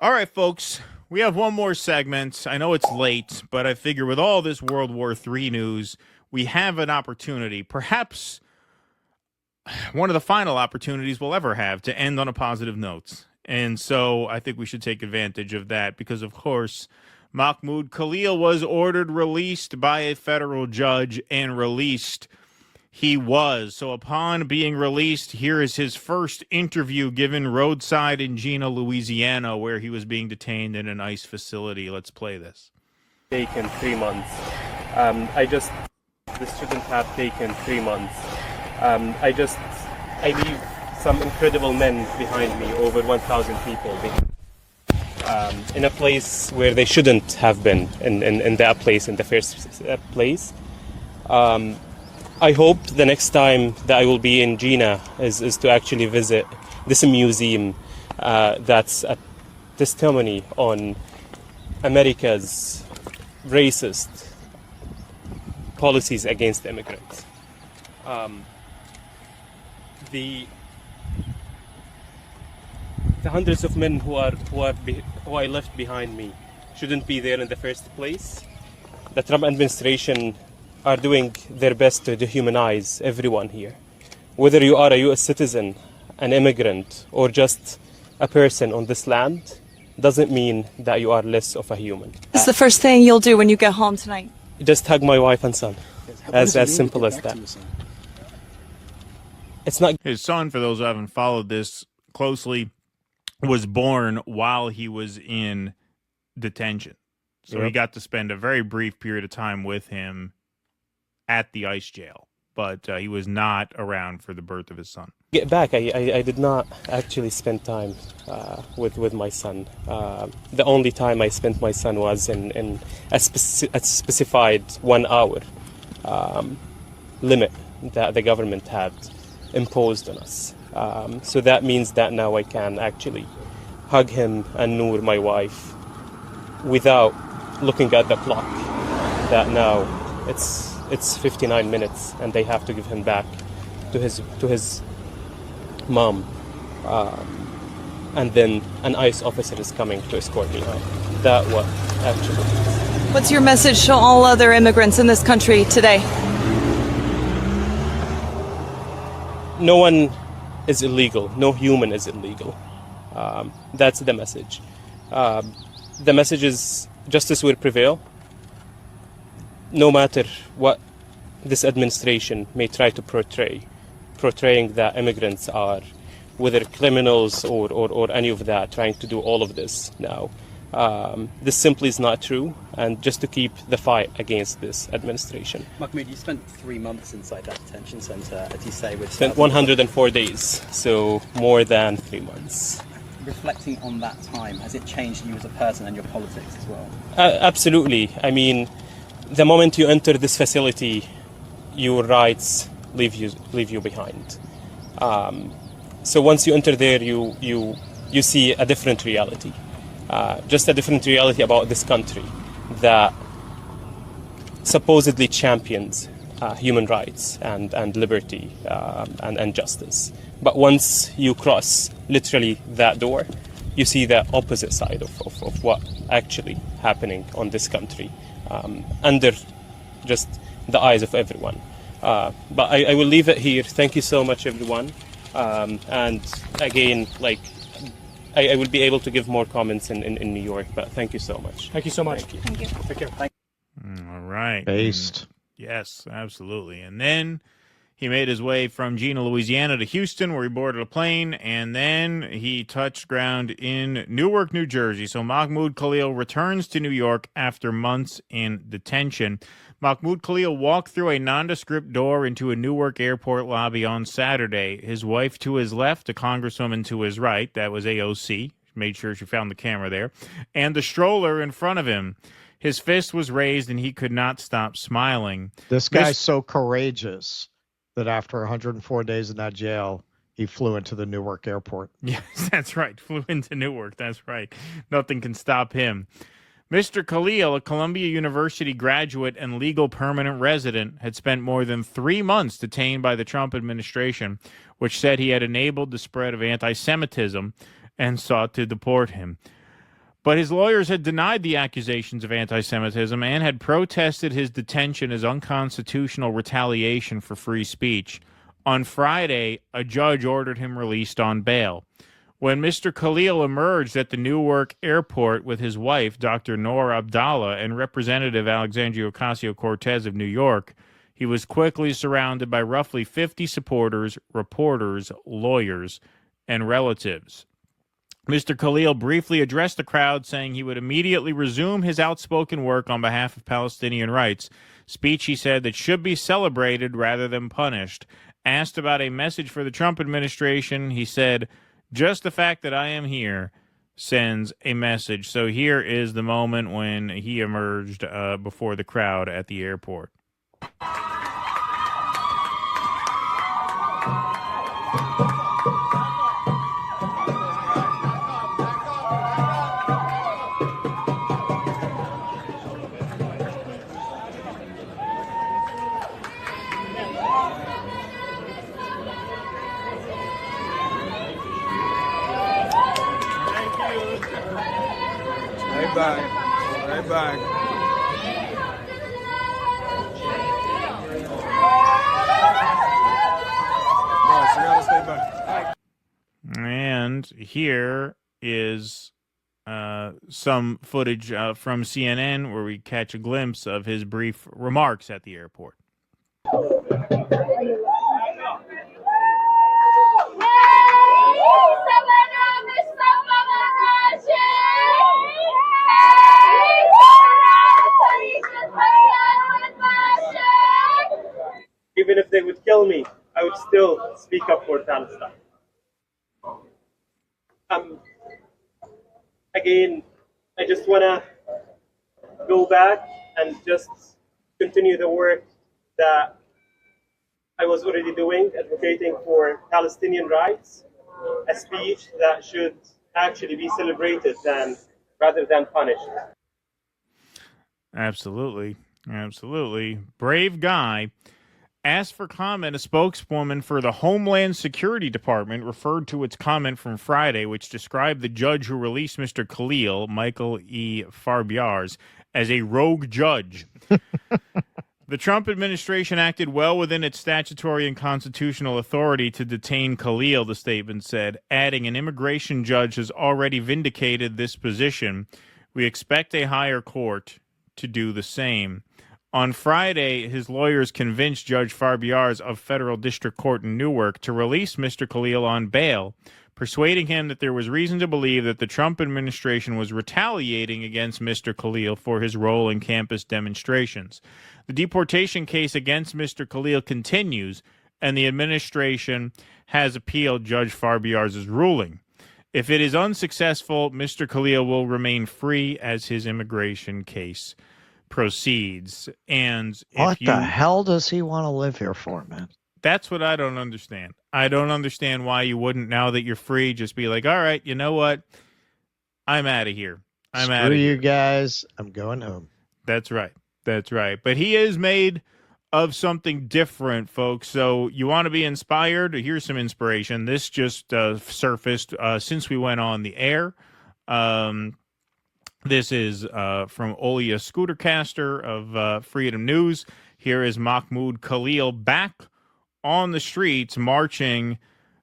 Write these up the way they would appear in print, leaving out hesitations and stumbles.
All right, folks. We have one more segment. I know it's late, but I figure with all this World War III news, we have an opportunity, perhaps one of the final opportunities we'll ever have to end on a positive note. And so I think we should take advantage of that because, of course, Mahmoud Khalil was ordered released by a federal judge and released he was. So upon being released, here is his first interview given roadside in Gina, Louisiana, where he was being detained in an ICE facility. Let's play this. Taken 3 months. This shouldn't have taken 3 months. I leave some incredible men behind me, over 1,000 people in a place where they shouldn't have been, in that place in the first place. I hope the next time that I will be in Gina is to actually visit this museum that's a testimony on America's racist policies against immigrants. The hundreds of men who I left behind me shouldn't be there in the first place. The Trump administration are doing their best to dehumanize everyone here. Whether you are a U.S. citizen, an immigrant, or just a person on this land, doesn't mean that you are less of a human. What's the first thing you'll do when you get home tonight? Just hug my wife and son. As simple as that. It's not. His son, for those who haven't followed this closely, was born while he was in detention. So he got to spend a very brief period of time with him at the ICE jail, but he was not around for the birth of his son. Get back. I did not actually spend time with my son. The only time I spent my son was in a specified 1 hour limit that the government had imposed on us. So that means that now I can actually hug him and Noor, my wife, without looking at the clock. That now it's 59 minutes and they have to give him back to his mom, and then an ICE officer is coming to escort me out. That what actually. What's your message to all other immigrants in this country today? No one is illegal. No human is illegal. That's the message. The message is justice will prevail. No matter what this administration may try to portraying that immigrants are, whether criminals or any of that, trying to do all of this now. This simply is not true, and just to keep the fight against this administration. Mahmoud, you spent 3 months inside that detention centre, as you say, with spent 104 days, so more than 3 months. Reflecting on that time, has it changed you as a person and your politics as well? Absolutely. I mean, the moment you enter this facility, your rights leave you behind. So once you enter there, you see a different reality. Just a different reality about this country that supposedly champions human rights and liberty and justice. But once you cross literally that door, you see the opposite side of what actually happening on this country under just the eyes of everyone. But I will leave it here. Thank you so much, everyone. And again, I will be able to give more comments in New York, but thank you so much. Thank you so much. Thank you. Take care. All right. Based. Yes, absolutely. And then he made his way from Gina, Louisiana to Houston, where he boarded a plane, and then he touched ground in Newark, New Jersey. So Mahmoud Khalil returns to New York after months in detention. Mahmoud Khalil walked through a nondescript door into a Newark airport lobby on Saturday. His wife to his left, a congresswoman to his right, that was AOC, made sure she found the camera there, and the stroller in front of him. His fist was raised, and he could not stop smiling. This guy's so courageous that after 104 days in that jail, he flew into the Newark airport. Yes, that's right. Flew into Newark. That's right. Nothing can stop him. Mr. Khalil, a Columbia University graduate and legal permanent resident, had spent more than 3 months detained by the Trump administration, which said he had enabled the spread of anti-Semitism and sought to deport him. But his lawyers had denied the accusations of anti Semitism and had protested his detention as unconstitutional retaliation for free speech. On Friday, a judge ordered him released on bail. When Mr. Khalil emerged at the Newark airport with his wife, Dr. Noor Abdallah, and Representative Alexandria Ocasio-Cortez of New York, he was quickly surrounded by roughly 50 supporters, reporters, lawyers, and relatives. Mr. Khalil briefly addressed the crowd, saying he would immediately resume his outspoken work on behalf of Palestinian rights, speech he said that should be celebrated rather than punished. Asked about a message for the Trump administration, he said, "Just the fact that I am here sends a message." So here is the moment when he emerged before the crowd at the airport. Right back. Right back. Boss, you gotta stay back. And here is some footage from CNN where we catch a glimpse of his brief remarks at the airport. Even if they would kill me, I would still speak up for Palestine. Again, I just want to go back and just continue the work that I was already doing, advocating for Palestinian rights, a speech that should actually be celebrated rather than punished. Absolutely. Absolutely. Brave guy. Asked for comment, a spokeswoman for the Homeland Security Department referred to its comment from Friday, which described the judge who released Mr. Khalil, Michael E. Farbiars, as a rogue judge. The Trump administration acted well within its statutory and constitutional authority to detain Khalil, the statement said, adding an immigration judge has already vindicated this position. We expect a higher court to do the same. On Friday, his lawyers convinced Judge Farbiars of Federal District Court in Newark to release Mr. Khalil on bail, persuading him that there was reason to believe that the Trump administration was retaliating against Mr. Khalil for his role in campus demonstrations. The deportation case against Mr. Khalil continues, and the administration has appealed Judge Farbiars' ruling. If it is unsuccessful, Mr. Khalil will remain free as his immigration case proceeds. And what the hell does he want to live here for, man? That's what I don't understand. I don't understand why you wouldn't, now that you're free, just be like, all right, you know what? I'm out of here. I'm out of here. Screw you guys. I'm going home. That's right. That's right. But he is made of something different, folks. So you want to be inspired? Here's some inspiration. This just surfaced since we went on the air. This is from Olia Scootercaster of Freedom News. Here is Mahmoud Khalil back on the streets marching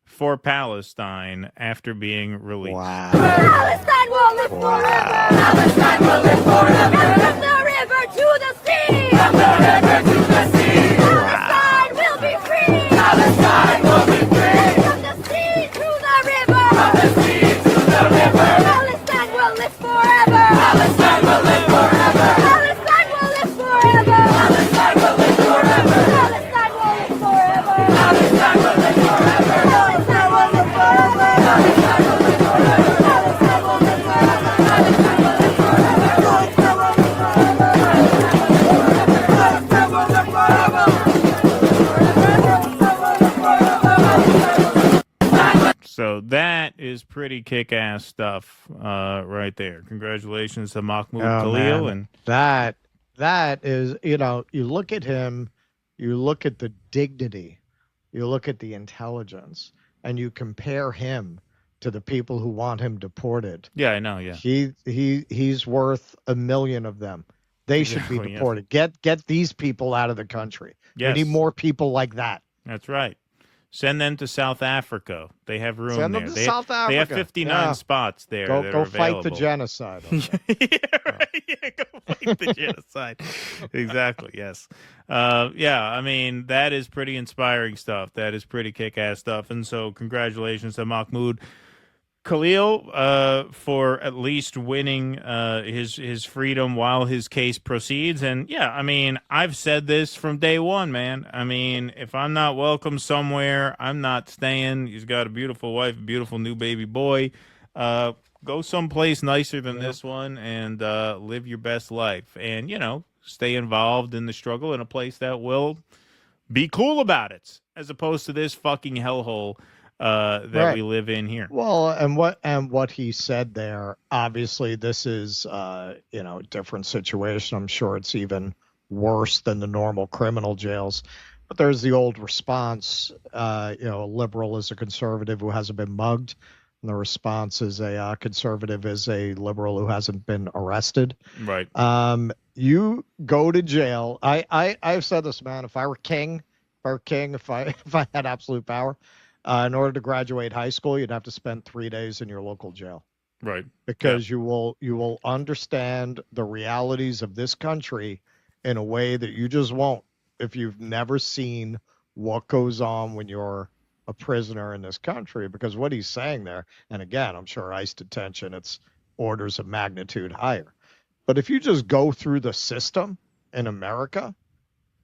for Palestine after being released. Wow. Palestine will live forever! Palestine will live forever! From the river to the sea! From the river to the sea! Palestine will be free! Palestine will be free! From the sea to the river! From the sea to the river! Palestine will live forever! Palestine will live forever! Palestine will live forever! Palestine will live forever! Palestine will live forever! Palestine will live forever! Palestine will live forever! Palestine will live forever! Palestine will live forever! Palestine will live forever! Palestine will live forever! Palestine will live forever! So that is pretty kick-ass stuff right there. Congratulations to Mahmoud Khalil. Man. And that is, you look at him, you look at the dignity, you look at the intelligence, and you compare him to the people who want him deported. Yeah, I know. Yeah, He's worth 1 million of them. They should be Exactly, yes. deported. Get these people out of the country. Yes. We need more people like that. That's right. Send them to South Africa. They have room Send there. them to they, South They have Africa. 59 Yeah. spots there. Go that go are fight the available. genocide. Okay. Yeah, right. Yeah, go fight the genocide. Exactly. Yes. Yeah. I mean, that is pretty inspiring stuff. That is pretty kick-ass stuff. And so, congratulations to Mahmoud Khalil for at least winning his freedom while his case proceeds. And yeah, I mean, I've said this from day one, man. I mean, if I'm not welcome somewhere, I'm not staying. He's got a beautiful wife, a beautiful new baby boy. Go someplace nicer than this one and live your best life. And, you know, stay involved in the struggle in a place that will be cool about it, as opposed to this fucking hellhole that Right. we live in here. Well, and what he said there, obviously this is a different situation. I'm sure it's even worse than the normal criminal jails. But there's the old response, a liberal is a conservative who hasn't been mugged. And the response is a conservative is a liberal who hasn't been arrested. Right. You go to jail. I've said this, man. If I were king, if I had absolute power, in order to graduate high school, you'd have to spend 3 days in your local jail. Right. Because you will understand the realities of this country in a way that you just won't if you've never seen what goes on when you're a prisoner in this country. Because what he's saying there, and again, I'm sure ICE detention, it's orders of magnitude higher. But if you just go through the system in America,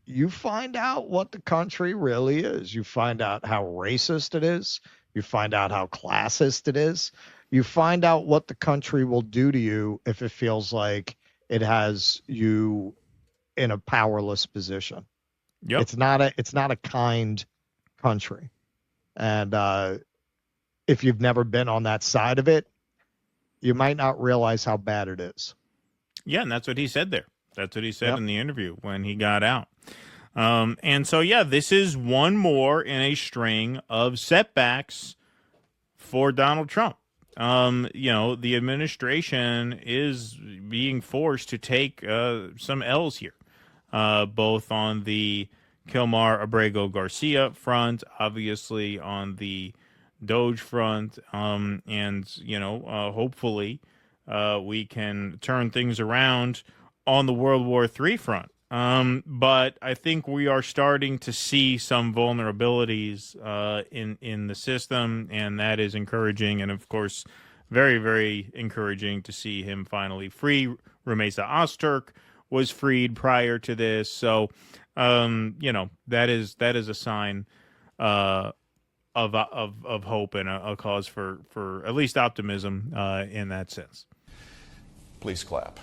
you find out what the country really is. You find out how racist it is. You find out how classist it is. You find out what the country will do to you if it feels like it has you in a powerless position. Yep. It's not a kind country. And if you've never been on that side of it, you might not realize how bad it is. Yeah, and that's what he said there. That's what he said Yep. in the interview when he got out. And so, yeah, this is one more in a string of setbacks for Donald Trump. The administration is being forced to take some L's here, both on the Kilmar Abrego Garcia front, obviously on the Doge front, and hopefully we can turn things around on the World War III front. But I think we are starting to see some vulnerabilities in the system, and that is encouraging. And of course, very, very encouraging to see him finally free. Rumeysa Öztürk was freed prior to this, so that is a sign of hope and a cause for at least optimism in that sense. Please clap.